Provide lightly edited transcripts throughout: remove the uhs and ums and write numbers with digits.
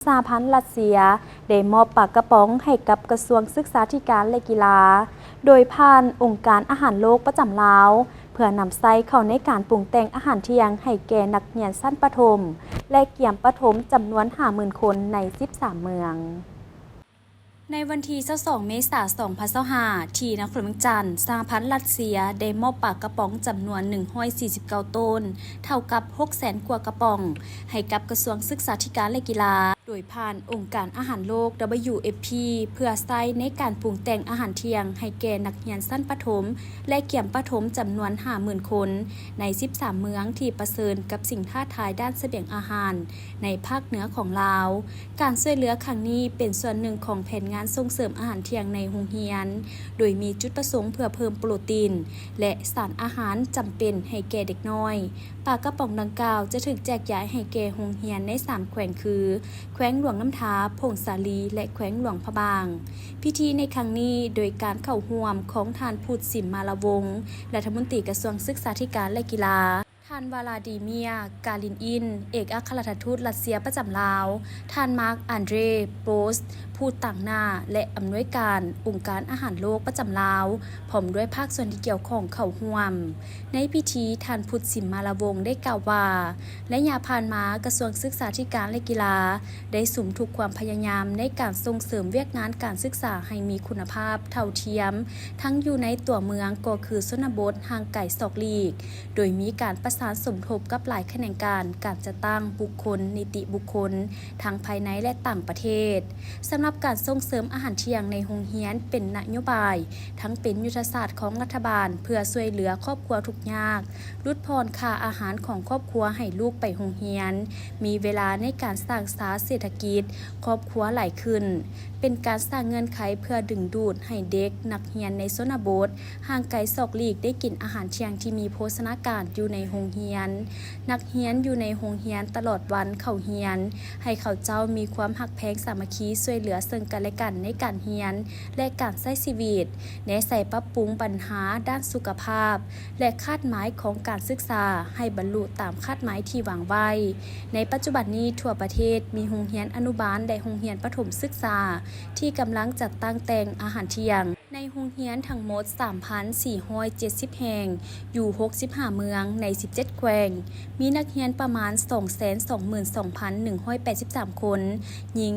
สหพันธ์รัสเซียได้มอบปากกระป๋องให้กับกระทรวงศึกษาธิการและกีฬาโดยผ่านองค์การอาหารโลกประจำลาวเพื่อนำใส่เข้าในการปรุงแต่งอาหารเที่ยงให้แก่นักเรียนชั้นประถมและเตรียมประถมจำนวน 50,000 คนใน 13 เมืองในวันที่22 เมษายน 2025 ที่นครเวียงจันทน์สหพันธ์รัสเซียได้มอบปากกระป๋องจำนวน 149 ต้นเท่ากับ 600,000 กว่ากระป๋องให้กับกระทรวงศึกษาธิการและกีฬาโดยผ่านองค์การอาหารโลก WFP เพื่อใช้ในการปรุงแต่งอาหารเที่ยงให้แก่นักเรียนชั้นประถมและเตรียมประถมจำนวน 50,000 คนใน 13 เมืองที่ประเสริญกับสิ่งท้าทายด้านเสบียงอาหารในภาคเหนือของลาวการช่วยเหลือครั้งนี้เป็นส่วนหนึ่งของแผนงานส่งเสริมอาหารเที่ยงในโรงเรียนโดยมีจุดประสงค์เพื่อเพิ่มโปรตีนและสารอาหารจำเป็นให้แก่เด็กน้อยปากกระป๋องดังกล่าวจะถูกแจกจ่ายให้แก่โรงเรียนใน3แขวงคือแขวงหลวงน้ำทาพงสาลีและแขวงหลวงพะบางพิธีในครั้งนี้โดยการเข้าร่วมของท่านพูดสิมมาลาวงศ์รัฐมนตรีกระทรวงศึกษาธิการและกีฬาท่านวลาดิเมียร์กาลินอินเอกอัครราชทูตรัสเซียประจำลาวท่านมาร์คอันเดรโปสผู้ต่างหน้าและอำนวยการองค์การอาหารโลกประจำลาวพร้อมด้วยภาคส่วนที่เกี่ยวข้องเข้าร่วมในพิธีท่านพุทธสิมมาลาวงศ์ได้กล่าวว่าและยาผ่านมากระทรวงศึกษาธิการและกีฬาได้สุมทุกความพยายามในการส่งเสริมเวียกงานการศึกษาให้มีคุณภาพเท่าเทียมทั้งอยู่ในตัวเมืองก็คือชนบทห่างไกลศอกลีกโดยมีการประสานสมทบกับหลายแขนงการจัดตั้งบุคคลนิติบุคคลทั้งภายในและต่างประเทศสำหรับการส่งเสริมอาหารเที่ยงในโรงเรียนเป็นนโยบายทั้งเป็นยุทธศาสตร์ของรัฐบาลเพื่อช่วยเหลือครอบครัวทุกข์ยากลดผ่อนค่าอาหารของครอบครัวให้ลูกไปโรงเรียนมีเวลาในการสร้างสาเศรษฐกิจครอบครัวหลายขึ้นเป็นการสร้างเงื่อนไขเพื่อดึงดูดให้เด็กนักเรียนในชนบทห่างไกลศอกลีกได้กินอาหารเที่ยงที่มีโภชนาการอยู่ในโรงเรียนนักเรียนอยู่ในโรงเรียนตลอดวันเข้าเรียนให้เขาเจ้ามีความหักแพงสามัคคีช่วยเหลือซึ่งกันและกันในการเรียนและการใช้ชีวิตแนะใส่ปรับปรุงปัญหาด้านสุขภาพและคาดหมายของการศึกษาให้บรรลุตามคาดหมายที่วางไว้ในปัจจุบันนี้ทั่วประเทศมีโรงเรียนอนุบาลและโรงเรียนประถมศึกษาที่กำลังจัดตั้งแต่งอาหารเที่ยงในโรงเรียนทั้งหมด 3,470 แห่งอยู่65เมืองใน17แขวงมีนักเรียนประมาณ 222,183 คนหญิง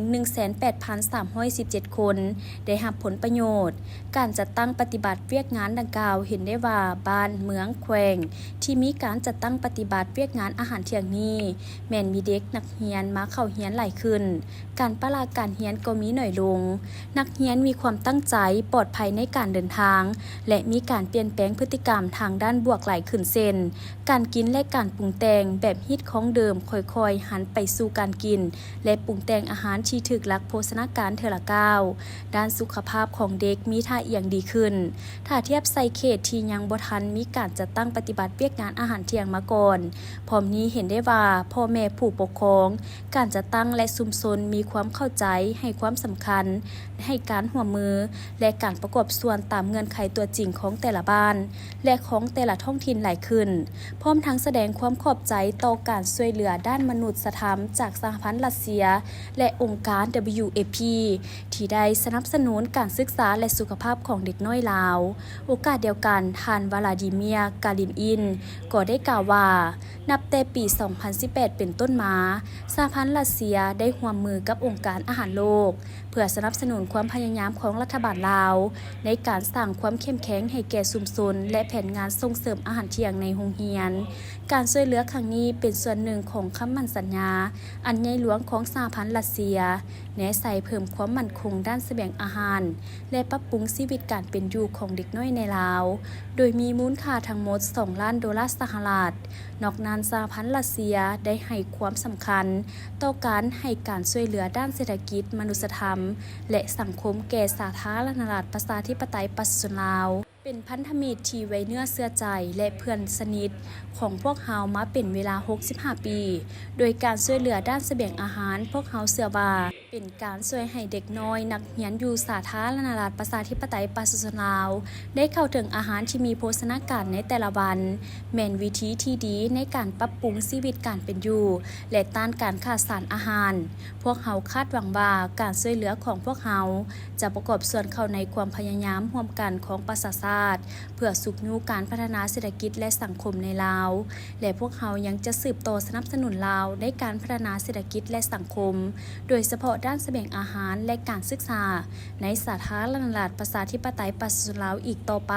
18,317 คนได้รับผลประโยชน์การจัดตั้งปฏิบัติเวียกงานดังกล่าวเห็นได้ว่าบ้านเมืองแขวงที่มีการจัดตั้งปฏิบัติเวียกงานอาหารเที่ยงนี้แม้นมีเด็กนักเรียนมาเข้าเรียนหลายขึ้นการปราการเรียนก็มีน้อยลงนักเรียนมีความตั้งใจปลอดภัยในการเดินทางและมีการเปลี่ยนแปลงพฤติกรรมทางด้านบวกหลายขึ้นเช่นการกินและการปรุงแต่งแบบฮิตของเดิมค่อยๆหันไปสู่การกินและปรุงแต่งอาหารที่ถึกหลักโภชนาการเทอละก้าวด้านสุขภาพของเด็กมีท่าเอียงดีขึ้นถ้าเทียบใส่เขตที่ยังบ่ทันมีการจัดตั้งปฏิบัติเวียกงานอาหารเที่ยงมาก่อนพร้อมนี้เห็นได้ว่าพ่อแม่ผู้ปกครองการจัดตั้งและชุมชนมีความเข้าใจให้ความสำคัญให้การร่วมมือและการประกอบส่วนตามเงื่อนไขตัวจริงของแต่ละบ้านและของแต่ละท้องถิ่นหลายขึ้นพร้อมทั้งแสดงความขอบใจต่อการช่วยเหลือด้านมนุษยธรรมจากสหพันธ์รัสเซียและองค์การ WFP ที่ได้สนับสนุนการศึกษาและสุขภาพของเด็กน้อยลาวโอกาสเดียวกันท่านวลาดิเมียร์กาลินอินก็ได้กล่าวว่านับแต่ปี 2018 เป็นต้นมาสหพันธ์รัสเซียได้ร่วมมือกับองค์การอาหารโลกเพื่อสนับสนุนความพยายามของรัฐบาลลาวในการสร้างความเข้มแข็งให้แก่ชุมชนและแผนงานส่งเสริมอาหารเที่ยงในโรงเรียนการช่วยเหลือครั้งนี้เป็นส่วนหนึ่งของคำมั่นสัญญาอันใหญ่หลวงของสหพันธ์รัสเซียแนะใส่เพิ่มความมั่นคงด้านเสบียงอาหารและปรับปรุงชีวิตการเป็นอยู่ของเด็กน้อยในลาวโดยมีมูลค่าทั้งหมด$2 ล้านสหรัฐนอกนั้นสหพันธ์รัสเซียได้ให้ความสำคัญต่อการให้การช่วยเหลือด้านเศรษฐกิจมนุษยธรรมและสังคมแก่สาธารณรัฐประชาธิปไตยประชาชนลาว เป็นพันธมิตรที่ไว้เนื้อเชื่อใจและเพื่อนสนิทของพวกเฮามาเป็นเวลา 65 ปี โดยการช่วยเหลือด้านเสบียงอาหารพวกเฮาเชื่อว่าเป็นการช่วยให้เด็กน้อยนักเรียนอยู่สาธารณรัฐประชาธิปไตยประชาชนลาวได้เข้าถึงอาหารที่มีโภชนาการในแต่ละวันแม่นวิธีที่ดีในการปรับปรุงชีวิตการเป็นอยู่และต้านการขาดสารอาหารพวกเฮาคาดหวังว่าการช่วยเหลือของพวกเฮาจะประกอบส่วนเข้าในความพยายามร่วมกันของประชาชาติเพื่อสุขยูการพัฒนาเศรษฐกิจและสังคมในลาวและพวกเฮายังจะสืบโตสนับสนุนลาวในการพัฒนาเศรษฐกิจและสังคมโดยเฉพาะด้านเสบียงอาหารและการศึกษาในสาธารณรัฐประชาธิปไตยประชาชนลาวอีกต่อไป